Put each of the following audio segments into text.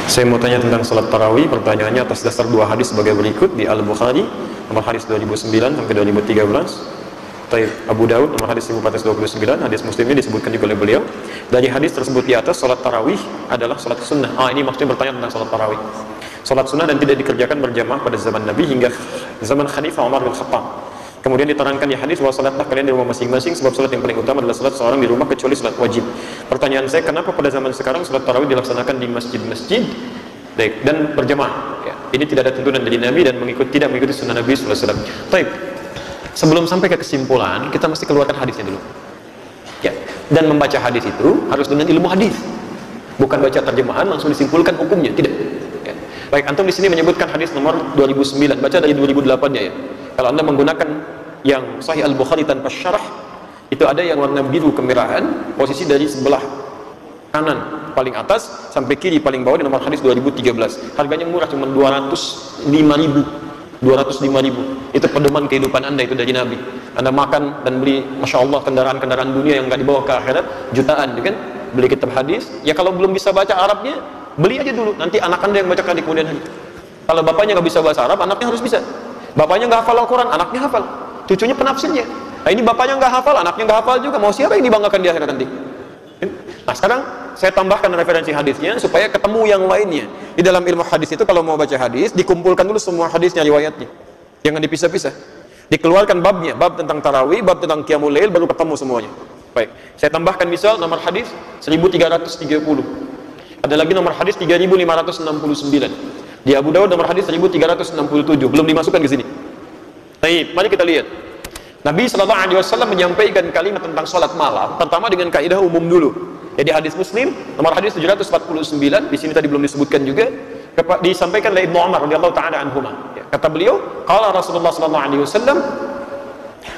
Saya mau tanya tentang salat tarawih. Pertanyaannya atas dasar dua hadis sebagai berikut. Di Al-Bukhari nomor hadis 2009 sampai 2013, Abu Daud nomor hadis 1429, hadis Muslim ini disebutkan juga oleh beliau. Dari hadis tersebut di atas, salat tarawih adalah salat sunnah. Ini maksudnya bertanya tentang salat tarawih. Salat sunnah dan tidak dikerjakan berjamaah pada zaman Nabi hingga zaman Khalifah Umar bin Khattab. Kemudian diterangkan di hadis bahwa salatlah kalian di rumah masing-masing, sebab salat yang paling utama adalah salat seorang di rumah kecuali salat wajib. Pertanyaan saya, kenapa pada zaman sekarang salat tarawih dilaksanakan di masjid-masjid dan berjamaah? Ya, ini tidak ada tuntunan dari Nabi dan tidak mengikuti sunnah Nabi SAW. Baik, sebelum sampai ke kesimpulan, kita mesti keluarkan hadisnya dulu. Ya, dan membaca hadis itu harus dengan ilmu hadis, bukan baca terjemahan langsung disimpulkan hukumnya, tidak. Ya. Baik, antum di sini menyebutkan hadis nomor 2009, baca dari 2008-nya ya. Kalau Anda menggunakan yang Sahih Al-Bukhari tanpa syarah, itu ada yang warna biru kemerahan, posisi dari sebelah kanan paling atas sampai kiri paling bawah di nomor hadis 2013. Harganya murah, cuma 205.000. Itu pedoman kehidupan Anda, itu dari Nabi. Anda makan dan beli, Masya Allah, kendaraan-kendaraan dunia yang nggak dibawa ke akhirat, jutaan, kan? Beli kitab hadis. Ya kalau belum bisa baca Arabnya, beli aja dulu. Nanti anak Anda yang bacakan di kemudian hari. Kalau bapaknya nggak bisa bahasa Arab, anaknya harus bisa. Bapaknya nggak hafal Al-Quran, anaknya hafal. Cucunya penafsirnya. Nah, ini bapaknya nggak hafal, anaknya nggak hafal juga. Mau siapa yang dibanggakan di akhirat nanti? Nah, sekarang saya tambahkan referensi hadisnya supaya ketemu yang lainnya. Di dalam ilmu hadis itu, kalau mau baca hadis, dikumpulkan dulu semua hadisnya, riwayatnya. Jangan dipisah-pisah. Dikeluarkan babnya, bab tentang tarawih, bab tentang qiyamul lail, baru ketemu semuanya. Baik, saya tambahkan misal nomor hadis 1330. Ada lagi nomor hadis 3569. Di Abu Dawud nomor hadis 1367, belum dimasukkan ke sini. Baik, mari kita lihat. Nabi SAW menyampaikan kalimat tentang salat malam, pertama dengan kaidah umum dulu. Jadi hadis Muslim nomor hadis 749, di sini tadi belum disebutkan juga, disampaikan oleh Ibnu Umar radhiyallahu taala anhuma. Kata beliau, qala Rasulullah SAW,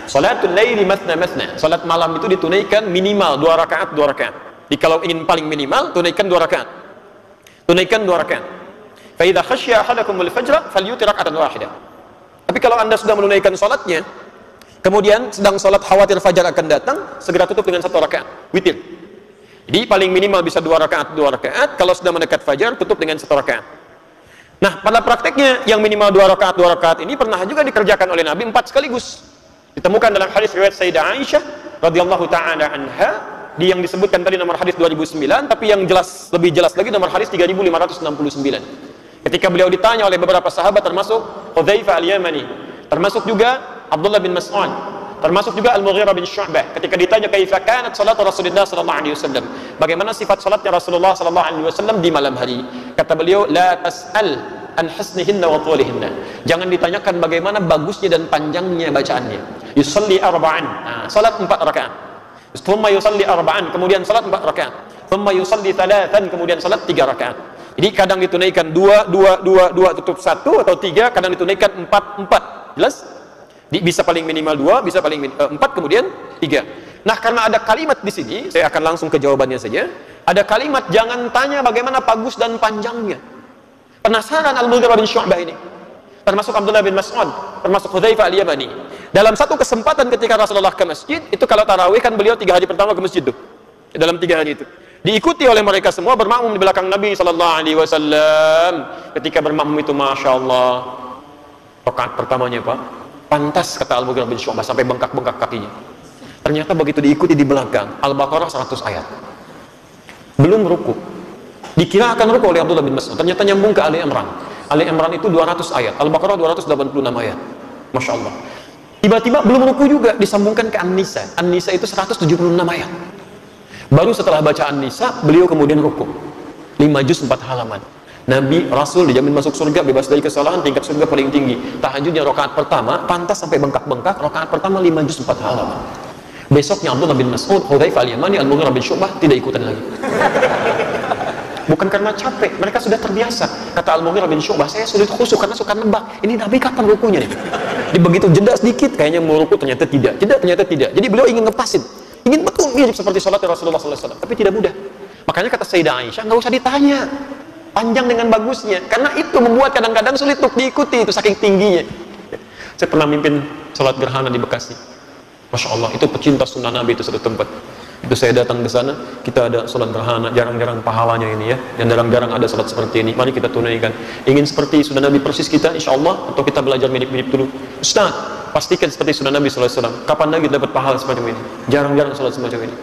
salatul laili mathna mathna. Salat malam itu ditunaikan minimal 2 rakaat, 2 rakaat. Jadi kalau ingin paling minimal, tunaikan 2 rakaat. Tunaikan 2 rakaat. Fa idza khashiya ahadakumul fajra falyutir rak'atan wahidah. Tapi kalau Anda sudah menunaikan salatnya, kemudian sedang salat khawatir fajar akan datang, segera tutup dengan 1 rakaat, witir. Jadi paling minimal bisa 2 rakaat, 2 rakaat. Kalau sudah mendekat fajar, tutup dengan 1 rakaat. Nah, pada prakteknya yang minimal 2 rakaat, 2 rakaat ini pernah juga dikerjakan oleh Nabi 4 sekaligus. Ditemukan dalam hadis riwayat Sayyidah Aisyah radhiyallahu taala anha, yang disebutkan tadi nomor hadis 2009, tapi yang jelas, lebih jelas lagi nomor hadis 3569. Ketika beliau ditanya oleh beberapa sahabat, termasuk Hudzaifah Al-Yamani, termasuk juga Abdullah bin Mas'ud, termasuk juga Al-Mughirah bin Syu'bah, ketika ditanya kaifa kanat salat Rasulullah sallallahu alaihi wasallam, bagaimana sifat salatnya Rasulullah sallallahu alaihi wasallam di malam hari, kata beliau, la tas'al an husnihinna wa tulihinna. Jangan ditanyakan bagaimana bagusnya dan panjangnya bacaannya. Yusalli arba'an, salat 4 rakaat. Thumma yusalli arba'an, kemudian salat 4 rakaat. Thumma yusalli thalathan, kemudian salat 3 rakaat. Jadi kadang ditunaikan 2 tutup 1 atau 3, kadang ditunaikan 4. Jelas? Bisa paling minimal 2, bisa paling 4, kemudian 3. Nah, karena ada kalimat di sini, saya akan langsung ke jawabannya saja. Ada kalimat, jangan tanya bagaimana bagus dan panjangnya. Penasaran Al-Mughirah bin Syu'bah ini, termasuk Abdullah bin Mas'ud, termasuk Hudzaifah Al-Yamani. Dalam satu kesempatan ketika Rasulullah ke masjid, itu kalau tarawih kan beliau 3 hari pertama ke masjid tuh. Dalam 3 hari itu diikuti oleh mereka semua, bermakmum di belakang Nabi sallallahu alaihi wasallam. Ketika bermakmum itu, Masya Allah, rakaat pertamanya Pak, pantas, kata Al-Mughirah bin Syu'bah, sampai bengkak-bengkak kakinya. Ternyata begitu diikuti di belakang, Al-Baqarah 100 ayat. Belum ruku. Dikira akan ruku oleh Abdullah bin Mas'ud, ternyata nyambung ke Ali Imran. Ali Imran itu 200 ayat, Al-Baqarah 286 ayat. Masya Allah. Tiba-tiba belum ruku juga, disambungkan ke An-Nisa. An-Nisa itu 176 ayat. Baru setelah bacaan Nisa, beliau kemudian rukuk 5 juz 4 halaman. Nabi, Rasul dijamin masuk surga, bebas dari kesalahan, tingkat surga paling tinggi. Tahajudnya rakaat pertama, pantas sampai bengkak-bengkak, rakaat pertama 5 juz 4 halaman. Besoknya Abdullah bin Mas'ud, Hudzaifah Al-Yamani, Al-Mughirah bin Syu'bah tidak ikutan lagi. Bukan karena capek, mereka sudah terbiasa. Kata Al-Mughirah bin Syu'bah, saya sulit khusyuk karena suka nebak, ini Nabi kapan rukunya nih? Begitu jeda sedikit, kayaknya mau ruku, ternyata tidak. Ternyata tidak. Jadi beliau ingin ngepasin, ingin betul mirip seperti salat Rasulullah SAW, tapi tidak mudah. Makanya kata Sayyidah Aisyah, nggak usah ditanya panjang dengan bagusnya, karena itu membuat kadang-kadang sulit untuk diikuti, itu saking tingginya. Saya pernah mimpin salat gerhana di Bekasi. Masya Allah, itu pecinta sunnah Nabi itu satu tempat. Itu saya datang ke sana, kita ada sholat gerhana, jarang-jarang pahalanya ini ya, dan jarang-jarang ada sholat seperti ini. Mari kita tunaikan. Ingin seperti sudah Nabi persis kita, insya Allah, atau kita belajar mirip-mirip dulu? Ustaz, pastikan seperti sudah Nabi SAW. Kapan lagi dapat pahala semacam ini? Jarang-jarang sholat semacam ini.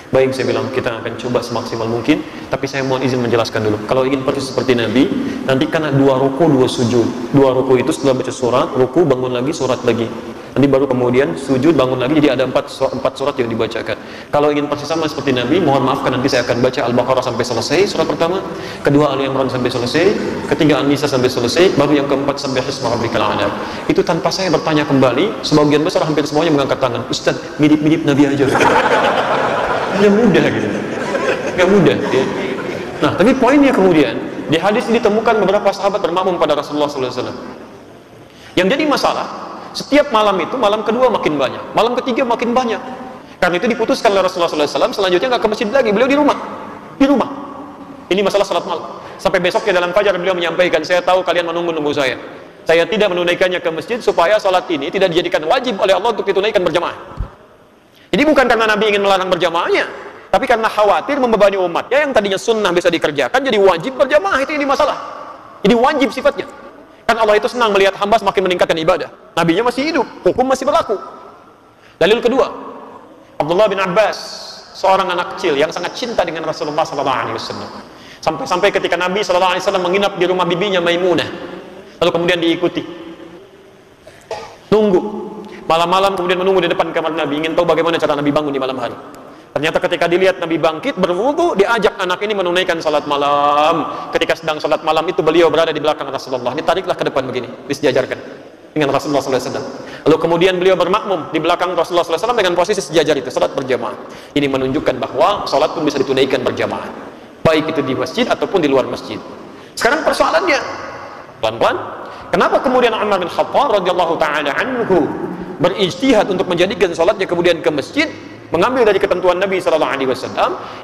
Baik, saya bilang kita akan coba semaksimal mungkin, tapi saya mohon izin menjelaskan dulu. Kalau ingin persis seperti Nabi, nanti kan 2 ruku 2 sujud. 2 ruku itu setelah baca surat, ruku bangun lagi, surat lagi. Nanti baru kemudian sujud, bangun lagi, jadi ada 4 surat yang dibacakan. Kalau ingin persis sama seperti Nabi, mohon maafkan, nanti saya akan baca Al-Baqarah sampai selesai surat pertama, kedua Ali Imran sampai selesai, ketiga An-Nisa sampai selesai, baru yang keempat sampai Hisma Rabbikal A'la. Itu tanpa saya bertanya kembali, sebagian besar hampir semuanya mengangkat tangan. Ustaz, mirip-mirip Nabi aja. Nggak mudah gitu, nggak mudah ya. Nah, tapi poinnya kemudian di hadis ini ditemukan beberapa sahabat bermakmum pada Rasulullah SAW. Yang jadi masalah, setiap malam itu, malam kedua makin banyak, malam ketiga makin banyak. Karena itu diputuskan oleh Rasulullah SAW, selanjutnya nggak ke masjid lagi, beliau di rumah. Ini masalah salat malam. Sampai besoknya dalam fajar beliau menyampaikan, saya tahu kalian menunggu saya. Saya tidak menunaikannya ke masjid supaya salat ini tidak dijadikan wajib oleh Allah untuk ditunaikan berjamaah. Jadi bukan karena Nabi ingin melarang berjamaahnya, tapi karena khawatir membebani umatnya yang tadinya sunnah bisa dikerjakan jadi wajib berjamaah. Itu ini masalah. Jadi wajib sifatnya. Kan Allah itu senang melihat hamba semakin meningkatkan ibadah. Nabinya masih hidup, hukum masih berlaku. Dalil kedua, Abdullah bin Abbas, seorang anak kecil yang sangat cinta dengan Rasulullah SAW. Sampai-sampai ketika Nabi SAW menginap di rumah bibinya Maimunah, lalu kemudian diikuti, nunggu malam-malam, kemudian menunggu di depan kamar Nabi, ingin tahu bagaimana cara Nabi bangun di malam hari. Ternyata ketika dilihat Nabi bangkit berwudu, diajak anak ini menunaikan salat malam. Ketika sedang salat malam itu beliau berada di belakang Rasulullah. Ditariklah ke depan begini, disejajarkan dengan Rasulullah SAW. Lalu kemudian beliau bermakmum di belakang Rasulullah SAW dengan posisi sejajar itu, salat berjamaah. Ini menunjukkan bahwa salat pun bisa ditunaikan berjamaah, baik itu di masjid ataupun di luar masjid. Sekarang persoalannya, pelan-pelan, kenapa kemudian Umar bin Khattab radhiyallahu taala anhu berijtihad untuk menjadikan salatnya kemudian ke masjid, mengambil dari ketentuan Nabi SAW?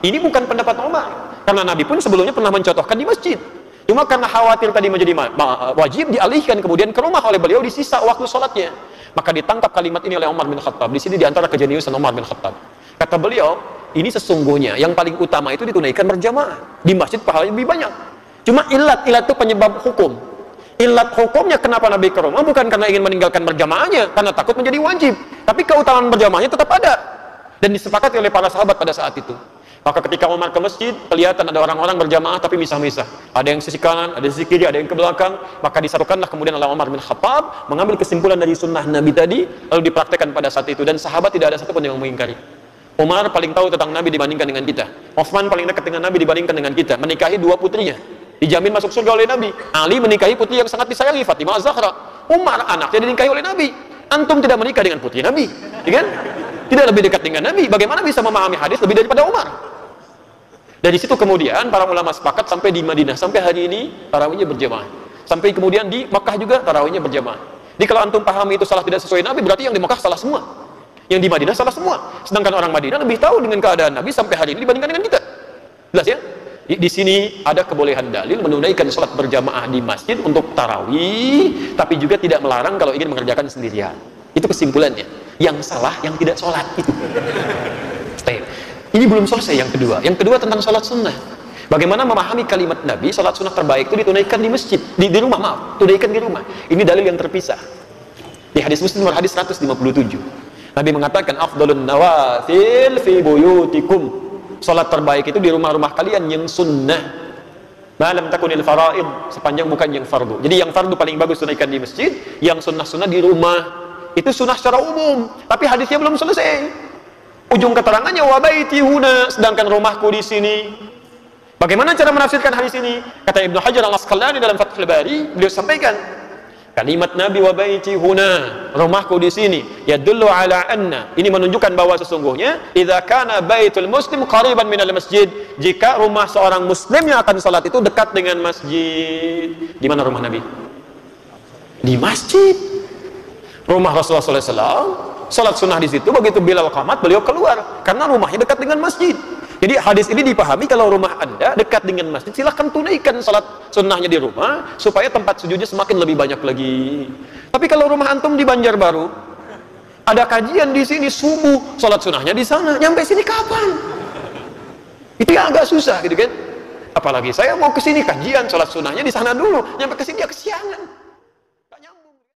Ini bukan pendapat Umar, karena Nabi pun sebelumnya pernah mencontohkan di masjid. Cuma karena khawatir tadi menjadi wajib, dialihkan kemudian ke rumah oleh beliau di sisa waktu salatnya. Maka ditangkap kalimat ini oleh Umar bin Khattab. Di sini diantara kejeniusan Umar bin Khattab. Kata beliau, ini sesungguhnya yang paling utama itu ditunaikan berjamaah. Di masjid pahalanya lebih banyak. Cuma ilat itu penyebab hukum. Ilat hukumnya kenapa Nabi ke rumah bukan karena ingin meninggalkan berjamaahnya, karena takut menjadi wajib, tapi keutamaan berjamaahnya tetap ada dan disepakati oleh para sahabat pada saat itu. Maka ketika Umar ke masjid, kelihatan ada orang-orang berjamaah tapi misah-misah, ada yang sisi kanan, ada sisi kiri, ada yang ke belakang. Maka disatukanlah kemudian oleh Umar bin Khattab, mengambil kesimpulan dari sunnah Nabi tadi, lalu dipraktekkan pada saat itu, dan sahabat tidak ada satupun yang mengingkari. Umar paling tahu tentang Nabi dibandingkan dengan kita, Utsman paling dekat dengan Nabi dibandingkan dengan kita, menikahi 2 putrinya, dijamin masuk surga oleh Nabi. Ali menikahi putri yang sangat disayangi, Fatimah Az-Zahra. Umar anaknya dinikahi oleh Nabi. Antum tidak menikah dengan putri Nabi, ya kan? Tidak lebih dekat dengan Nabi, bagaimana bisa memahami hadis lebih daripada Umar? Dari situ kemudian para ulama sepakat sampai di Madinah, sampai hari ini tarawihnya berjamaah. Sampai kemudian di Makkah juga tarawihnya berjamaah. Jadi kalau antum pahami itu salah tidak sesuai Nabi, berarti yang di Makkah salah semua, yang di Madinah salah semua. Sedangkan orang Madinah lebih tahu dengan keadaan Nabi sampai hari ini dibandingkan dengan kita. Jelas ya? Di sini ada kebolehan dalil menunaikan sholat berjamaah di masjid untuk tarawih, tapi juga tidak melarang kalau ingin mengerjakan sendirian. Itu kesimpulannya. Yang salah yang tidak sholat itu. Ini belum selesai yang kedua. Yang kedua tentang sholat sunnah. Bagaimana memahami kalimat Nabi, sholat sunnah terbaik itu ditunaikan di masjid, di rumah, maaf, tunaikan di rumah. Ini dalil yang terpisah. Di hadis Muslim nomor hadis 157. Nabi mengatakan afdhalun nawafil fi buyutikum. Salat terbaik itu di rumah-rumah kalian yang sunnah. Malam takunil faraid, sepanjang bukan yang fardu. Jadi yang fardu paling bagus tunaikan di masjid, yang sunnah-sunnah di rumah. Itu sunnah secara umum, tapi hadisnya belum selesai. Ujung keterangannya wa baiti huna, sedangkan rumahku di sini. Bagaimana cara menafsirkan hadis ini? Kata Ibnu Hajar Al-Asqalani dalam Fathul Bari, beliau sampaikan kalimat Nabi wa baiti huna, rumahku di sini, yadullu ala anna, ini menunjukkan bahwa sesungguhnya idza kana baitul muslim qariban minal masjid, jika rumah seorang muslim yang akan salat itu dekat dengan masjid. Di mana rumah Nabi? Di masjid. Rumah Rasulullah SAW, salat sunnah di situ. Begitu Bilal qamat, beliau keluar karena rumahnya dekat dengan masjid. Jadi hadis ini dipahami kalau rumah Anda dekat dengan masjid, silahkan tunaikan salat sunnahnya di rumah supaya tempat sujudnya semakin lebih banyak lagi. Tapi kalau rumah antum di Banjarbaru, Ada kajian di sini subuh, sholat sunnahnya di sana, nyampe sini kapan? Itu yang agak susah gitu kan. Apalagi saya mau ke sini kajian sholat sunnahnya di sana dulu, nyampe ke sini ya kesiangan.